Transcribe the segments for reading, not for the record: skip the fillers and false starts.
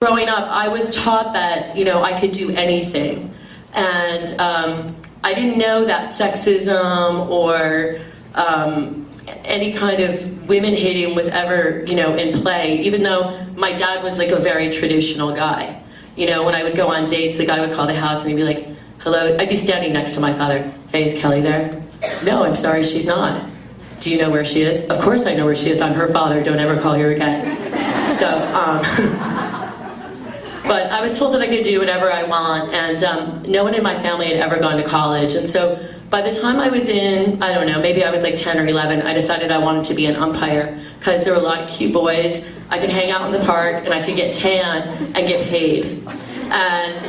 Growing up, I was taught that, you know, I could do anything. And I didn't know that sexism or any kind of women hating was ever, you know, in play, even though my dad was like a very traditional guy. You know, when I would go on dates, the guy would call the house and he'd be like, hello, I'd be standing next to my father. Hey, is Kelly there? No, I'm sorry, she's not. Do you know where she is? Of course I know where she is. I'm her father. Don't ever call her again. So, but I was told that I could do whatever I want, and no one in my family had ever gone to college. And so by the time I was in, I don't know, maybe I was like 10 or 11, I decided I wanted to be an umpire because there were a lot of cute boys. I could hang out in the park, and I could get tan and get paid. And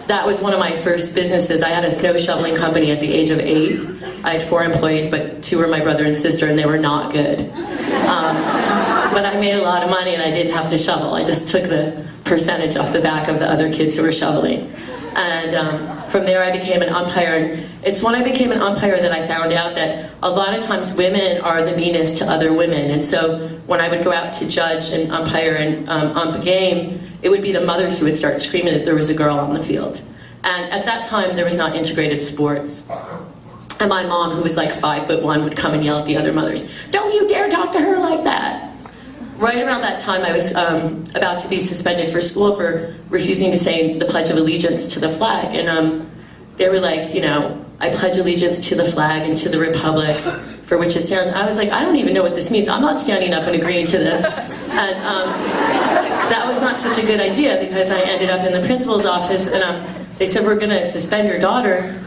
that was one of my first businesses. I had a snow shoveling company at the age of 8. I had 4 employees, but 2 were my brother and sister, and they were not good. But I made a lot of money, and I didn't have to shovel. I just took the percentage off the back of the other kids who were shoveling. And from there I became an umpire. And it's when I became an umpire that I found out that a lot of times women are the meanest to other women. And so when I would go out to judge and umpire and ump a game, it would be the mothers who would start screaming that there was a girl on the field. And at that time there was not integrated sports. And my mom, who was like 5'1", would come and yell at the other mothers, "Don't you dare talk to her like that." Right around that time, I was about to be suspended for school for refusing to say the Pledge of Allegiance to the flag. And they were like, you know, I pledge allegiance to the flag and to the republic for which it stands. I was like, I don't even know what this means. I'm not standing up and agreeing to this. And that was not such a good idea because I ended up in the principal's office and they said, we're going to suspend your daughter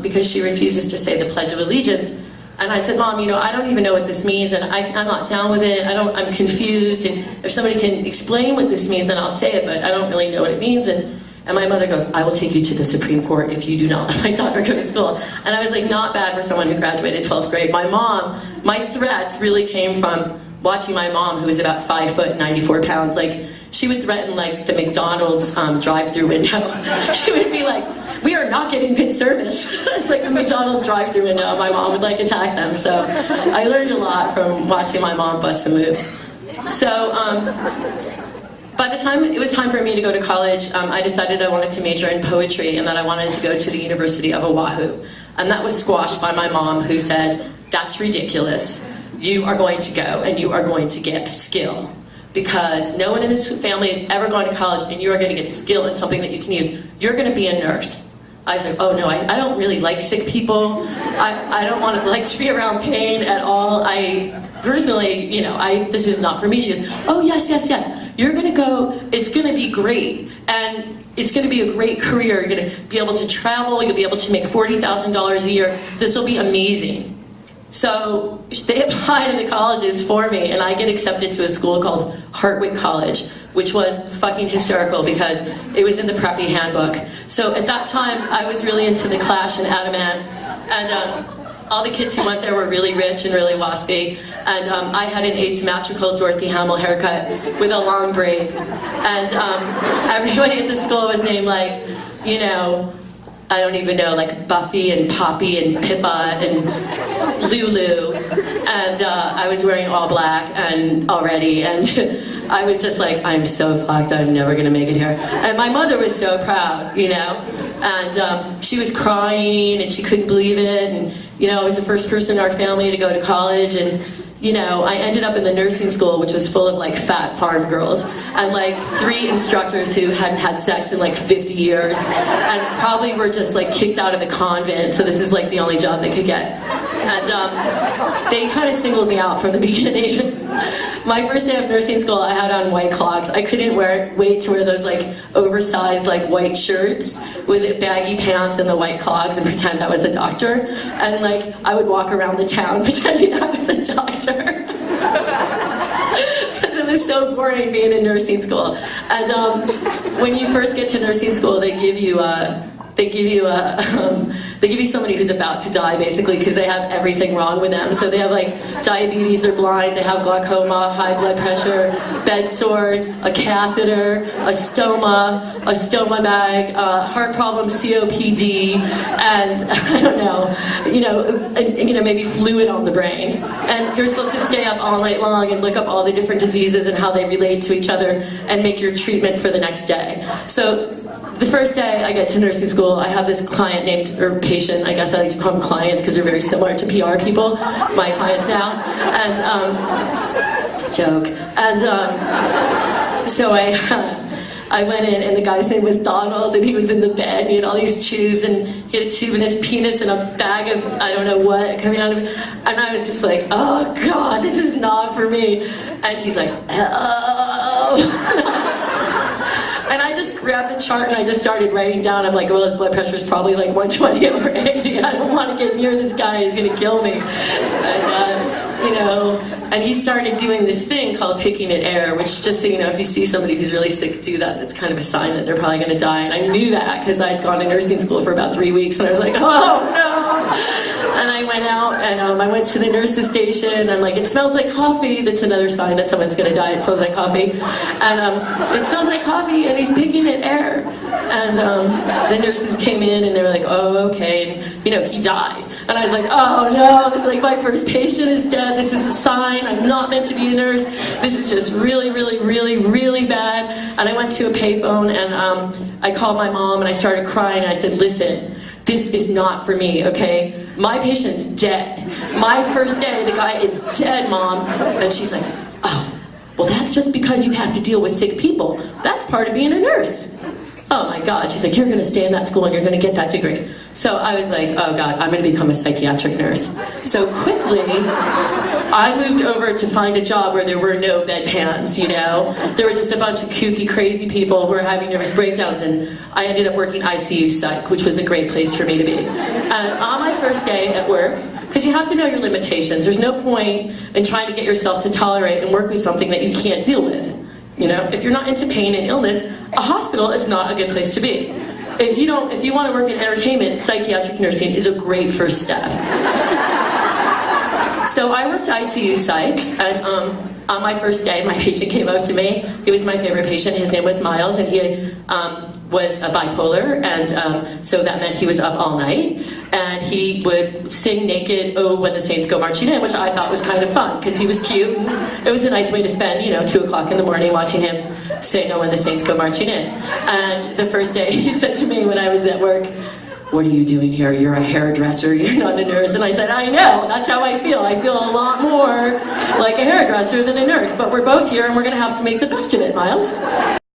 because she refuses to say the Pledge of Allegiance. And I said, Mom, you know, I don't even know what this means, and I'm not down with it. I'm confused, and if somebody can explain what this means, then I'll say it, but I don't really know what it means. And my mother goes, I will take you to the Supreme Court if you do not let my daughter go to school. And I was like, not bad for someone who graduated 12th grade. My threats really came from watching my mom, who was about 5 foot, 94 pounds, like, she would threaten like the McDonald's drive-through window. She would be like, we are not getting good service. It's like the McDonald's drive-through window. My mom would like attack them. So I learned a lot from watching my mom bust some moves. So by the time it was time for me to go to college, I decided I wanted to major in poetry and that I wanted to go to the University of Oahu. And that was squashed by my mom, who said, that's ridiculous. You are going to go and you are going to get a skill. Because no one in this family has ever gone to college and you are going to get skill in something that you can use. You're going to be a nurse. I was like, oh no, I don't really like sick people. I don't want to like to be around pain at all. I personally, you know, this is not for me. She goes, oh yes. You're going to go, it's going to be great. And it's going to be a great career. You're going to be able to travel. You'll be able to make $40,000 a year. This will be amazing. So they apply to the colleges for me, and I get accepted to a school called Hartwick College, which was fucking hysterical because it was in the preppy handbook. So at that time, I was really into The Clash and Adamant, and all the kids who went there were really rich and really waspy, and I had an asymmetrical Dorothy Hamill haircut with a long braid, and everybody at the school was named like, you know, I don't even know, like Buffy and Poppy and Pippa and Lulu, and I was wearing all black and already, and I was just like, I'm so fucked, I'm never gonna make it here. And my mother was so proud, you know, and she was crying and she couldn't believe it, and you know, I was the first person in our family to go to college, and you know, I ended up in the nursing school, which was full of like fat farm girls and like 3 instructors who hadn't had sex in like 50 years and probably were just like kicked out of the convent, so this is like the only job they could get. And they kind of singled me out from the beginning. My first day of nursing school, I had on white clogs. I couldn't wait to wear those like oversized like white shirts with baggy pants and the white clogs and pretend I was a doctor. And like I would walk around the town pretending I was a doctor. Because it was so boring being in nursing school. And when you first get to nursing school, they give you they give you somebody who's about to die, basically, because they have everything wrong with them. So they have like diabetes, they're blind, they have glaucoma, high blood pressure, bed sores, a catheter, a stoma bag, heart problems, COPD, and I don't know, maybe fluid on the brain. And you're supposed to stay up all night long and look up all the different diseases and how they relate to each other and make your treatment for the next day. So the first day I get to nursing school, I have this client or patient, I guess I like to call them clients because they're very similar to PR people, my clients now, and, joke. And so I went in, and the guy's name was Donald, and he was in the bed, and he had all these tubes, and he had a tube in his penis and a bag of I don't know what coming out of it, and I was just like, oh God, this is not for me. And he's like, oh. And I just grabbed the chart and I just started writing down. I'm like, well, his blood pressure is probably like 120/80. I don't want to get near this guy. He's going to kill me. And he started doing this thing called picking at air, which just so you know, if you see somebody who's really sick do that, it's kind of a sign that they're probably going to die. And I knew that because I'd gone to nursing school for about 3 weeks, and I was like, oh no. And I went out and I went to the nurse's station, and like, it smells like coffee. That's another sign that someone's going to die. It smells like coffee. And it smells like coffee, and he's picking at air. And the nurses came in and they were like, oh, okay. And, he died. And I was like, oh no, this is like my first patient is dead. This is a sign. I'm not meant to be a nurse. This is just really, really, really, really bad. And I went to a payphone and I called my mom and I started crying. And I said, listen, this is not for me, okay? My patient's dead. My first day, the guy is dead, Mom. And she's like, oh, well, that's just because you have to deal with sick people. That's part of being a nurse. Oh my God. She's like, you're going to stay in that school and you're going to get that degree. So I was like, oh God, I'm going to become a psychiatric nurse. So quickly, I moved over to find a job where there were no bedpans, There were just a bunch of kooky, crazy people who were having nervous breakdowns, and I ended up working ICU psych, which was a great place for me to be. And on my first day at work, because you have to know your limitations, there's no point in trying to get yourself to tolerate and work with something that you can't deal with. If you're not into pain and illness, a hospital is not a good place to be. If you want to work in entertainment, psychiatric nursing is a great first step. So I worked ICU psych, and on my first day, my patient came up to me. He was my favorite patient. His name was Miles, and he was a bipolar, and so that meant he was up all night, and he would sing naked, "Oh, when the Saints Go Marching In," which I thought was kind of fun, because he was cute. It was a nice way to spend, 2 o'clock in the morning watching him sing, "Oh, when the Saints Go Marching In." And the first day, he said to me when I was at work, "What are you doing here? You're a hairdresser, you're not a nurse." And I said, I know, that's how I feel. I feel a lot more like a hairdresser than a nurse, but we're both here and we're going to have to make the best of it, Miles.